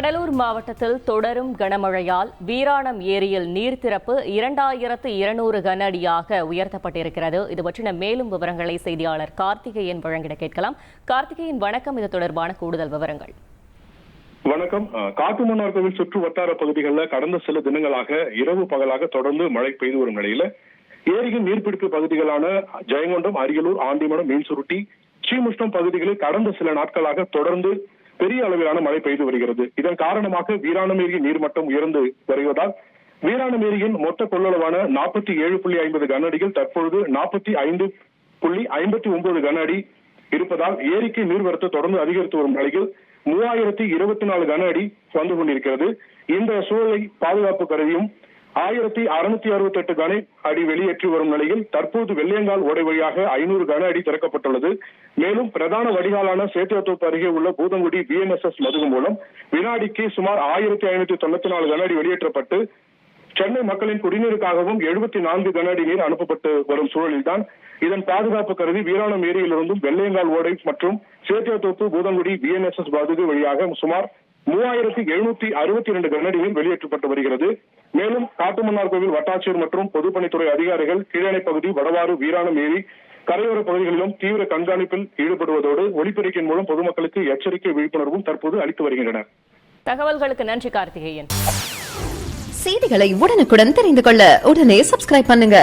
கடலூர் மாவட்டத்தில் தொடரும் கனமழையால் வீராணம் ஏரியில் நீர் திறப்பு 2200 கன அடியாக உயர்த்தப்பட்டிருக்கிறது. இது பற்றின மேலும் விவரங்களை செய்தியாளர் கார்த்திகேயன் வழங்கிட கேட்கலாம். கார்த்திகேயன், வணக்கம். இது தொடர்பான கூடுதல் விவரங்கள். வணக்கம். காட்டுமன்னார் கோவில் சுற்று வட்டார பகுதிகளில் கடந்த சில தினங்களாக இரவு பகலாக தொடர்ந்து மழை பெய்து வரும் நிலையில ஏரியின் நீர்பிடிப்பு பகுதிகளான ஜெயங்கொண்டம், அரியலூர், ஆண்டிமடம், மீன்சுருட்டி, ஸ்ரீமுஷ்ணம் பகுதிகளில் கடந்த சில நாட்களாக தொடர்ந்து பெரிய அளவிலான மழை பெய்து வருகிறது. இதன் காரணமாக வீராணம் ஏரி நீர்மட்டம் உயர்ந்து வருவதால் வீராணம் ஏரியின் மொத்த கொள்ளளவான 47.50 கன அடிகள் தற்பொழுது 45.59 கன அடி இருப்பதால் ஏரிக்கு நீர்வரத்து தொடர்ந்து அதிகரித்து வரும் நிலையில் 3024 கன அடி வந்து கொண்டிருக்கிறது. இந்த சூழலை பாதுகாப்பு கருதியும் 1668 கன அடி வெளியேற்றி வரும் நிலையில் தற்போது வெள்ளையங்கால் ஓடை வழியாக 500 கன அடி திறக்கப்பட்டுள்ளது. மேலும் பிரதான வடிகாலான சேத்தியாத்தோப்பு அருகே உள்ள பூதங்குடி VNSS மதுகு மூலம் வினாடிக்கு சுமார் 1594 கன அடி வெளியேற்றப்பட்டு சென்னை மக்களின் குடிநீருக்காகவும் 74 கன அடி நீர் அனுப்பப்பட்டு வரும் சூழலில்தான் இதன் பாதுகாப்பு கருதி வீராணம் ஏரியிலிருந்தும் வெள்ளையங்கால் ஓடை மற்றும் சேத்தியாத்தோப்பு பூதங்குடி VNSS மதுகு வழியாக சுமார் 3762 கன அடி நீர் வெளியேற்றப்பட்டு வருகிறது. மேலும் காட்டுமன்னார் கோவில் வட்டாட்சியர் மற்றும் பொதுப்பணித்துறை அதிகாரிகள் கீழணை பகுதி, வடவாறு, வீராணம் ஏரி கரையோர பகுதிகளிலும் தீவிர கண்காணிப்பில் ஈடுபடுவதோடு ஒலிபெருக்கின் மூலம் பொதுமக்களுக்கு எச்சரிக்கை விழிப்புணர்வும் தற்போது அளித்து வருகின்றனர். தகவல்களுக்கு நன்றி கார்த்திகேயன். செய்திகளை உடனுக்குடன் தெரிந்து கொள்ள உடனே சப்ஸ்கிரைப் பண்ணுங்க.